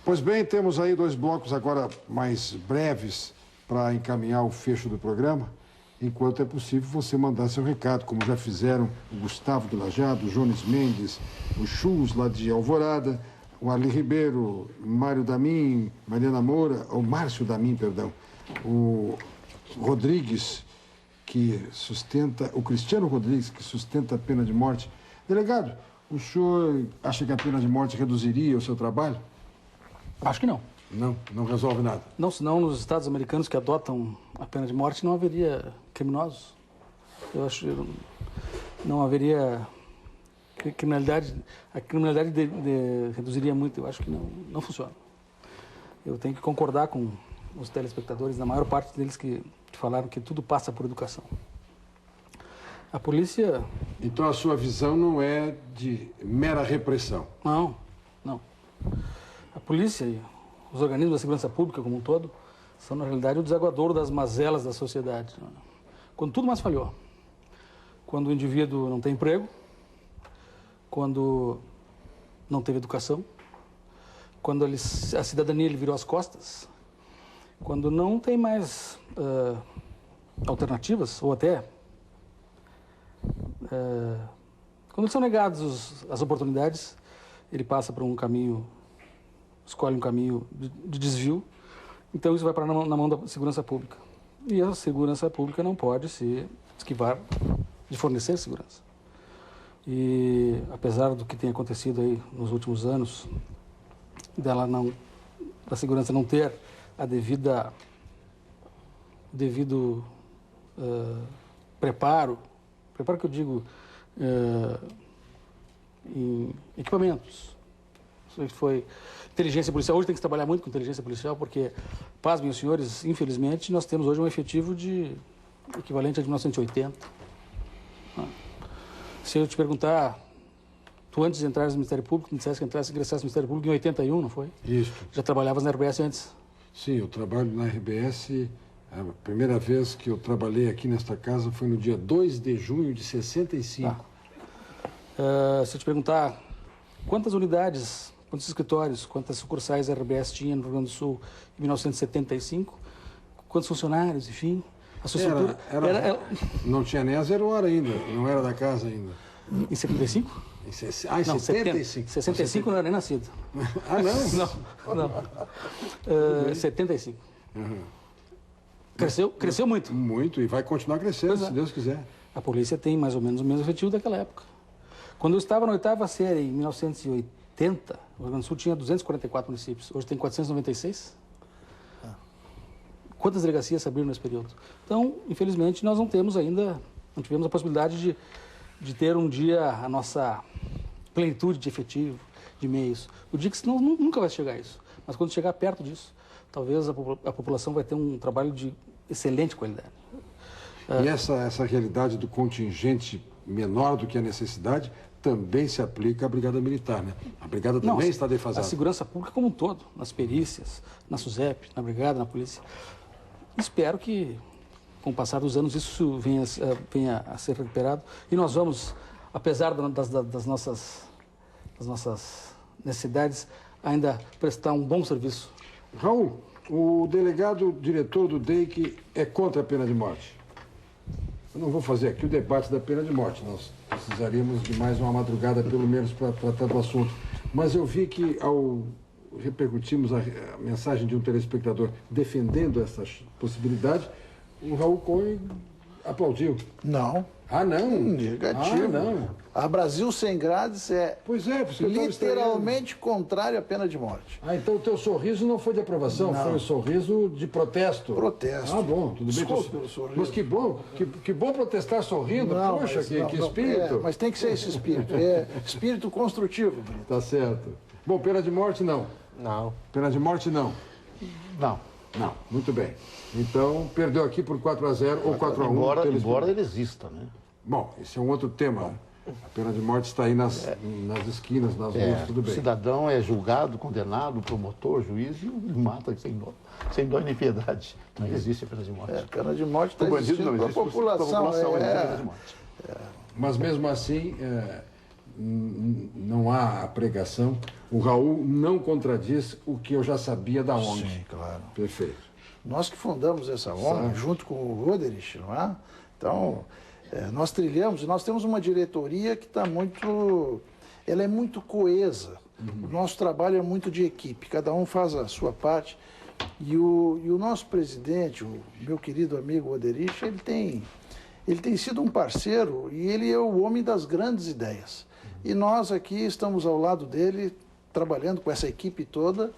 Pois bem, temos aí 2 blocos agora mais breves para encaminhar o fecho do programa. Enquanto é possível você mandar seu recado, como já fizeram o Gustavo do Lajado, o Jones Mendes, o Chus lá de Alvorada, o Arli Ribeiro, Mário Damin, Mariana Moura, ou Márcio Damin, perdão, o Rodrigues, que sustenta, o Cristiano Rodrigues, que sustenta a pena de morte. Delegado, o senhor acha que a pena de morte reduziria o seu trabalho? Acho que não. Não resolve nada. Não, senão nos Estados americanos que adotam a pena de morte não haveria criminosos. Eu acho que não haveria criminalidade. A criminalidade reduziria muito. Eu acho que não funciona. Eu tenho que concordar com os telespectadores, na maior parte deles que falaram que tudo passa por educação. A polícia... Então a sua visão não é de mera repressão? Não. A polícia e os organismos da segurança pública como um todo são, na realidade, o desaguadouro das mazelas da sociedade. Quando tudo mais falhou, quando o indivíduo não tem emprego, quando não teve educação, quando a cidadania lhe virou as costas, quando não tem mais alternativas, ou até quando lhe são negadas as oportunidades, ele passa por um caminho, escolhe um caminho de desvio. Então isso vai parar na mão da segurança pública. E a segurança pública não pode se esquivar de fornecer segurança. E apesar do que tem acontecido aí nos últimos anos, da segurança não ter o devido preparo que eu digo em equipamentos. Isso foi inteligência policial. Hoje tem que se trabalhar muito com inteligência policial, porque, pasmem os senhores, infelizmente, nós temos hoje um efetivo equivalente a de 1980. Se eu te perguntar, tu antes de entrar no Ministério Público, me disseste que ingressasse no Ministério Público em 81, não foi? Isso. Já trabalhavas na RBS antes? Sim, eu trabalho na RBS. A primeira vez que eu trabalhei aqui nesta casa foi no dia 2 de junho de 65. Se eu te perguntar quantas unidades, quantos escritórios, quantas sucursais a RBS tinha no Rio Grande do Sul em 1975, quantos funcionários, enfim, a sua estrutura... Não tinha nem a 0 hora ainda, não era da casa ainda. Em 75? Em 75. 65 não era nem nascido. Ah, não? Não. 75. Uhum. Cresceu muito. Muito, e vai continuar crescendo, se Deus quiser. A polícia tem mais ou menos o mesmo efetivo daquela época. Quando eu estava na 8ª série, em 1980, o Rio Grande do Sul tinha 244 municípios. Hoje tem 496. Quantas delegacias se abriram nesse período? Então, infelizmente, nós não tivemos a possibilidade de ter um dia a nossa plenitude de efetivo, de meios. Eu digo que senão nunca vai chegar a isso. Mas quando chegar perto disso, talvez a população vai ter um trabalho de excelente qualidade. E essa realidade do contingente menor do que a necessidade também se aplica à Brigada Militar, né? A Brigada também está defasada. A segurança pública como um todo, nas perícias, na SUSEP, na Brigada, na Polícia. Espero que, com o passar dos anos, isso venha a ser recuperado. E nós vamos, apesar das nossas necessidades, ainda prestar um bom serviço. Raul, o delegado diretor do DEIC é contra a pena de morte. Eu não vou fazer aqui o debate da pena de morte. Nós precisaríamos de mais uma madrugada, pelo menos, para tratar do assunto. Mas eu vi que, ao repercutirmos a mensagem de um telespectador defendendo essa possibilidade, o Raul Cohen aplaudiu. Não. Ah, não? Negativo. Ah, não. A Brasil Sem Grades é literalmente contrário à pena de morte. Ah, então o teu sorriso não foi de aprovação, foi um sorriso de protesto. Protesto. Ah, bom, tudo bem. Desculpe pelo sorriso. Mas que bom protestar sorrindo. Não, poxa, que espírito. mas tem que ser esse espírito. É espírito construtivo, Brito. Tá certo. Bom, pena de morte não. Não. Pena de morte não. Não. Não, muito bem. Então, perdeu aqui por 4-0 ou 4-1. Embora ele exista, né? Bom, esse é um outro tema. A pena de morte está aí nas esquinas, nas ruas, tudo bem. O cidadão é julgado, condenado, promotor, juiz e mata sem dó nem piedade. Não existe a pena de morte. Pena de morte está existindo para a população. Mas mesmo assim, não há pregação. O Raul não contradiz o que eu já sabia da ONG. Sim, claro. Perfeito. Nós que fundamos essa ONG, junto com o Roderich, não é? Então, nós trilhamos, e nós temos uma diretoria que está muito... Ela é muito coesa. O nosso trabalho é muito de equipe, cada um faz a sua parte. E o nosso presidente, o meu querido amigo Roderich, ele tem sido um parceiro e ele é o homem das grandes ideias. E nós aqui estamos ao lado dele, trabalhando com essa equipe toda,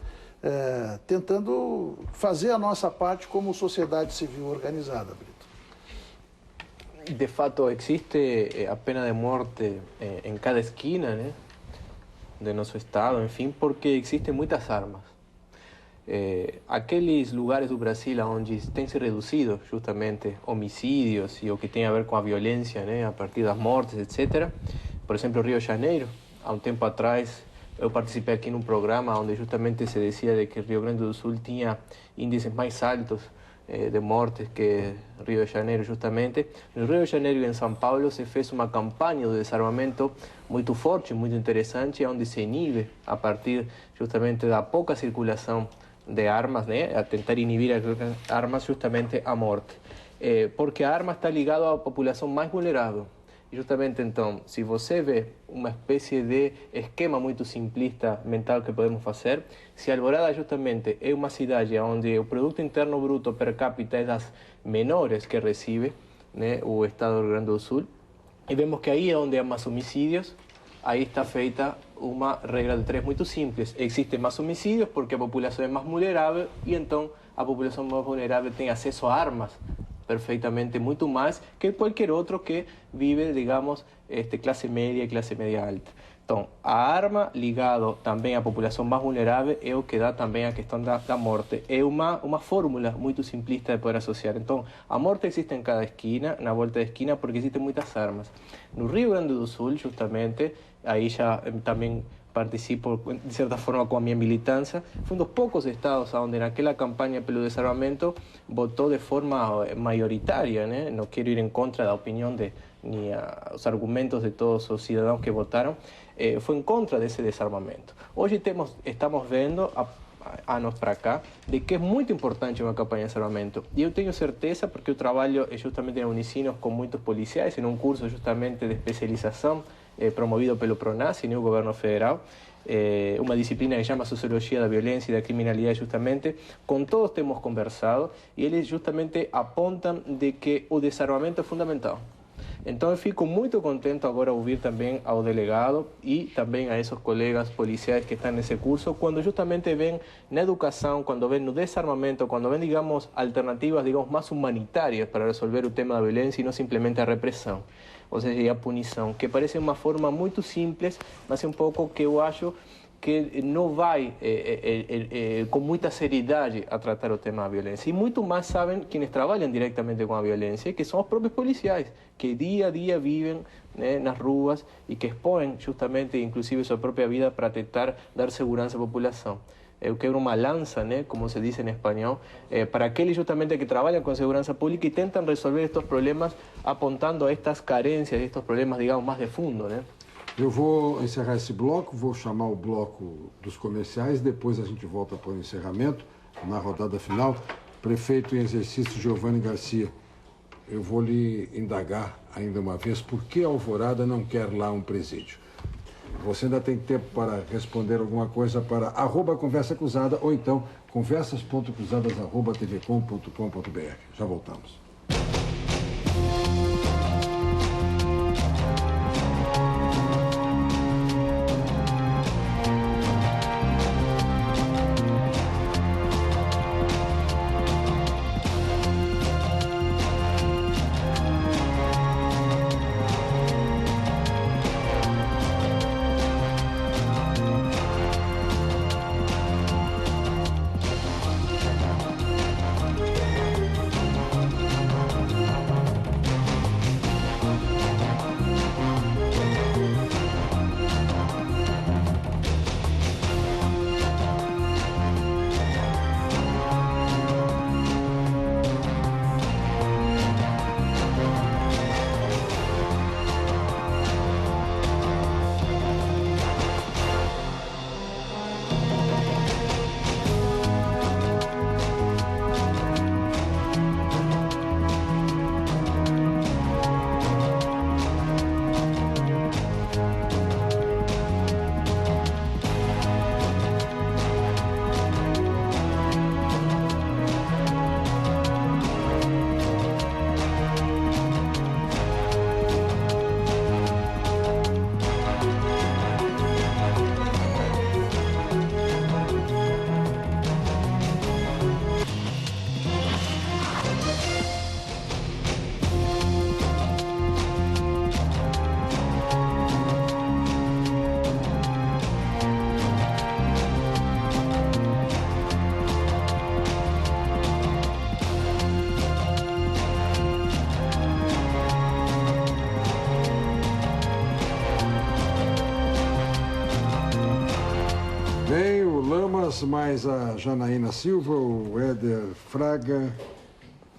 tentando fazer a nossa parte como sociedade civil organizada, Brito. De fato, existe a pena de morte em cada esquina, né, de nosso estado, enfim, porque existem muitas armas. Aqueles lugares do Brasil onde tem se reduzido justamente homicídios e o que tem a ver com a violência, né, a partir das mortes, etc. Por exemplo, Rio de Janeiro, há um tempo atrás, eu participei aqui num programa onde justamente se dizia de que Rio Grande do Sul tinha índices mais altos de mortes que Rio de Janeiro, justamente. No Rio de Janeiro e em São Paulo se fez uma campanha de desarmamento muito forte, muito interessante, onde se inibe, a partir justamente da pouca circulação de armas, né, a tentar inibir as armas, justamente a morte. Porque a arma está ligada à população mais vulnerável. E justamente, então, se você vê uma espécie de esquema muito simplista mental que podemos fazer, se Alvorada justamente é uma cidade onde o produto interno bruto per capita é das menores que recebe, né, o estado do Rio Grande do Sul, e vemos que aí é onde há mais homicídios, aí está feita uma regra de 3 muito simples. Existem mais homicídios porque a população é mais vulnerável e então a população mais vulnerável tem acesso a armas perfeitamente muito mais que qualquer outro que vive, digamos, classe média e classe média alta. Então, a arma ligado também à população mais vulnerável é o que dá também a questão da morte. É uma fórmula muito simplista de poder associar. Então, a morte existe em cada esquina, na volta da esquina, porque existem muitas armas. No Rio Grande do Sul, justamente, aí já também participo, de certa forma, com a minha militância. Foi um dos poucos estados onde naquela campanha pelo desarmamento votou de forma maioritária, né? Não quero ir em contra da opinião nem os argumentos de todos os cidadãos que votaram, foi em contra desse desarmamento. Hoje estamos vendo, anos para cá, de que é muito importante uma campanha de desarmamento. E eu tenho certeza, porque eu trabalho justamente em Unicinos com muitos policiais, em um curso justamente de especialização, promovido pelo PRONAS, no governo federal, uma disciplina que se chama Sociologia da Violência e da Criminalidade, justamente. Com todos temos conversado e eles justamente apontam de que o desarmamento é fundamental. Então eu fico muito contente agora ouvir também ao delegado e também a esses colegas policiais que estão nesse curso, quando justamente vêm na educação, quando vêm no desarmamento, quando vêm, digamos, alternativas, digamos, mais humanitárias para resolver o tema da violência e não simplesmente a repressão, ou seja, a punição, que parece uma forma muito simples, mas é um pouco que eu acho que não vai com muita seriedade a tratar o tema da violência. E muito mais sabem quienes trabalham diretamente com a violência, que são os próprios policiais, que dia a dia vivem, né, nas ruas e que expõem justamente, inclusive, sua própria vida para tentar dar segurança à população. Eu quebro uma lança, né, como se diz em espanhol, para aqueles justamente que trabalham com segurança pública e tentam resolver estes problemas apontando a estas carências, estes problemas, digamos, mais de fundo, né? Eu vou encerrar esse bloco, vou chamar o bloco dos comerciais, depois a gente volta para o encerramento, na rodada final. Prefeito em exercício Giovanni Garcia, eu vou lhe indagar ainda uma vez por que Alvorada não quer lá um presídio. Você ainda tem tempo para responder alguma coisa para @Conversa Cruzada ou então conversas.cruzadas@tvcom.com.br. Já voltamos. Vem o Lamas, mais a Janaína Silva, o Éder Fraga,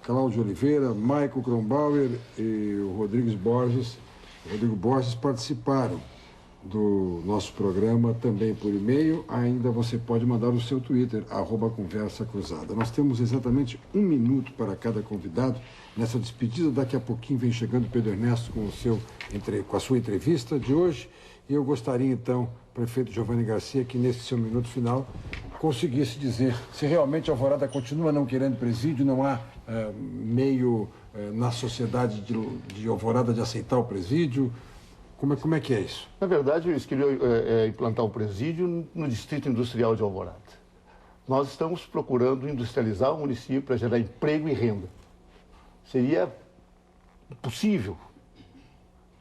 Cláudio Oliveira, Maico Kronbauer e o Rodrigo Borges participaram do nosso programa também por e-mail. Ainda você pode mandar o seu Twitter, @conversa-cruzada. Nós temos exatamente 1 minuto para cada convidado nessa despedida. Daqui a pouquinho vem chegando o Pedro Ernesto com a sua entrevista de hoje. E eu gostaria, então, prefeito Giovanni Garcia, que nesse seu minuto final conseguisse dizer se realmente a Alvorada continua não querendo presídio, não há meio na sociedade de Alvorada de aceitar o presídio. Como é que é isso? Na verdade, eles queriam implantar um presídio no Distrito Industrial de Alvorada. Nós estamos procurando industrializar o município para gerar emprego e renda. Seria possível,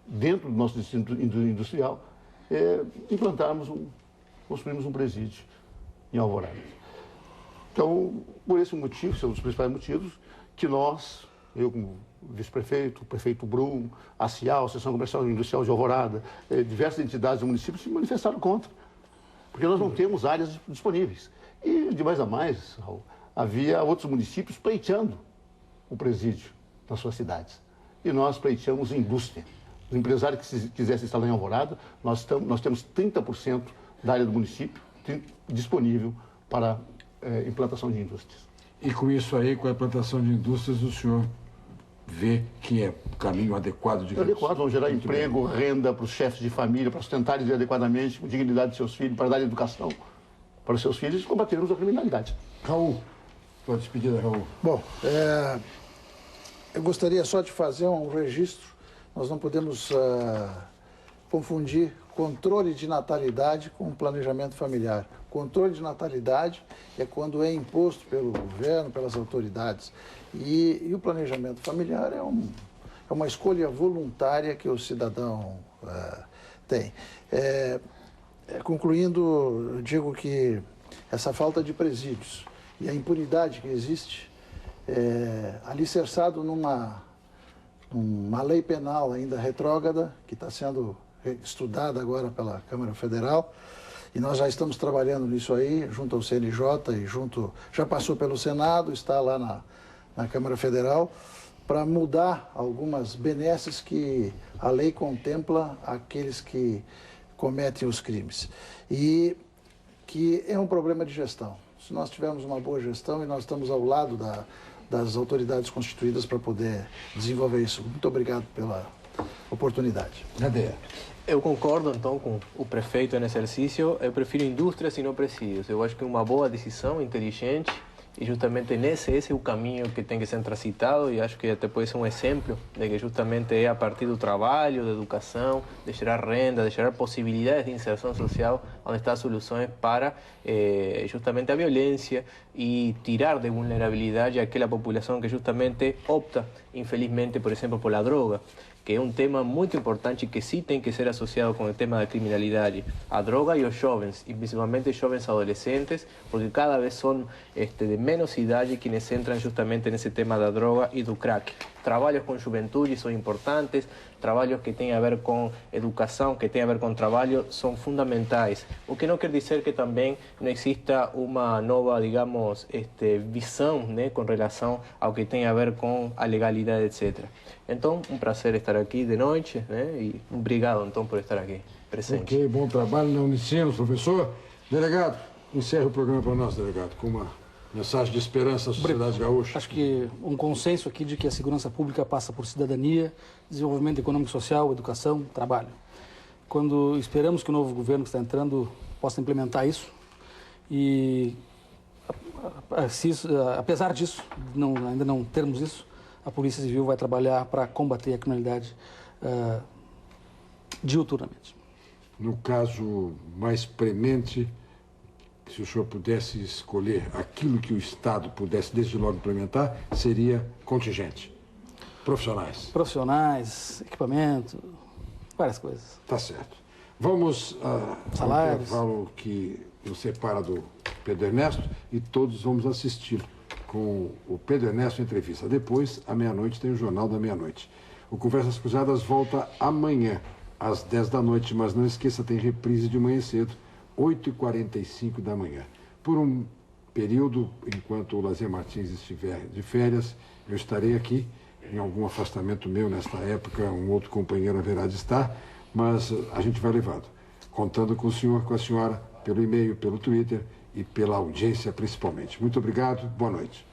dentro do nosso Distrito Industrial, construirmos um presídio em Alvorada. Então, por esse motivo, são os principais motivos, que nós, eu como vice-prefeito, o prefeito Brum, a CIAL, a Associação Comercial e Industrial de Alvorada, diversas entidades do município se manifestaram contra, porque nós não temos áreas disponíveis. E, de mais a mais, Raul, havia outros municípios pleiteando o presídio nas suas cidades. E nós pleiteamos indústria. Os empresários que quisessem instalar em Alvorada, nós temos 30% da área do município disponível para implantação de indústrias. E com isso aí, com a implantação de indústrias, o senhor vê que é o caminho adequado de... É adequado, vão gerar emprego, renda para os chefes de família, para sustentarem adequadamente, com dignidade de seus filhos, para dar educação para os seus filhos e combatermos a criminalidade. Raul, sua despedida, Raul. Bom, eu gostaria só de fazer um registro. Nós não podemos confundir controle de natalidade com planejamento familiar. Controle de natalidade é quando é imposto pelo governo, pelas autoridades. E o planejamento familiar é uma escolha voluntária que o cidadão tem. Concluindo, eu digo que essa falta de presídios e a impunidade que existe, alicerçado numa lei penal ainda retrógrada, que está sendo estudada agora pela Câmara Federal, e nós já estamos trabalhando nisso aí, junto ao CNJ e já passou pelo Senado, está lá na Câmara Federal, para mudar algumas benesses que a lei contempla aqueles que cometem os crimes. E que é um problema de gestão. Se nós tivermos uma boa gestão, e nós estamos ao lado das autoridades constituídas para poder desenvolver isso. Muito obrigado pela oportunidade. Nadeia. Eu concordo, então, com o prefeito em exercício. Eu prefiro indústrias e não presídios. Eu acho que é uma boa decisão, inteligente, e justamente esse é o caminho que tem que ser transitado, e acho que até pode ser um exemplo de que justamente é a partir do trabalho, da educação, de gerar renda, de gerar possibilidades de inserção social, onde estão as soluções para justamente a violência e tirar de vulnerabilidade aquela população que justamente opta, infelizmente, por exemplo, por a droga, que é um tema muito importante que sim tem que ser associado com o tema da criminalidade, a droga e os jovens, e principalmente jovens adolescentes, porque cada vez são de menos idade quienes entram justamente nesse tema da droga e do crack. Trabalhos com juventude são importantes, trabalhos que têm a ver com educação, que têm a ver com trabalho, são fundamentais. O que não quer dizer que também não exista uma nova, digamos, visão, né, com relação ao que tem a ver com a legalidade, etc. Então, um prazer estar aqui de noite, né, e obrigado, então, por estar aqui presente. Ok, bom trabalho na Unicinos, professor. Delegado, encerra o programa para nós, delegado, com uma mensagem de esperança à sociedade gaúcha. Acho que um consenso aqui de que a segurança pública passa por cidadania, desenvolvimento econômico e social, educação, trabalho. Quando esperamos que o novo governo que está entrando possa implementar isso, e apesar disso, ainda não termos isso, a Polícia Civil vai trabalhar para combater a criminalidade diuturnamente. No caso mais premente, se o senhor pudesse escolher aquilo que o Estado pudesse desde logo implementar, seria contingente. Profissionais. Profissionais, equipamento, várias coisas. Tá certo. Vamos ao intervalo que nos separa do Pedro Ernesto, e todos vamos assistir com o Pedro Ernesto em entrevista. Depois, à meia-noite, tem o Jornal da Meia-Noite. O Conversas Cruzadas volta amanhã, às 10 da noite, mas não esqueça, tem reprise de manhã cedo, 8h45 da manhã. Por um período, enquanto o Lazier Martins estiver de férias, eu estarei aqui, em algum afastamento meu nesta época, um outro companheiro haverá de estar, mas a gente vai levando, contando com o senhor, com a senhora, pelo e-mail, pelo Twitter e pela audiência principalmente. Muito obrigado, boa noite.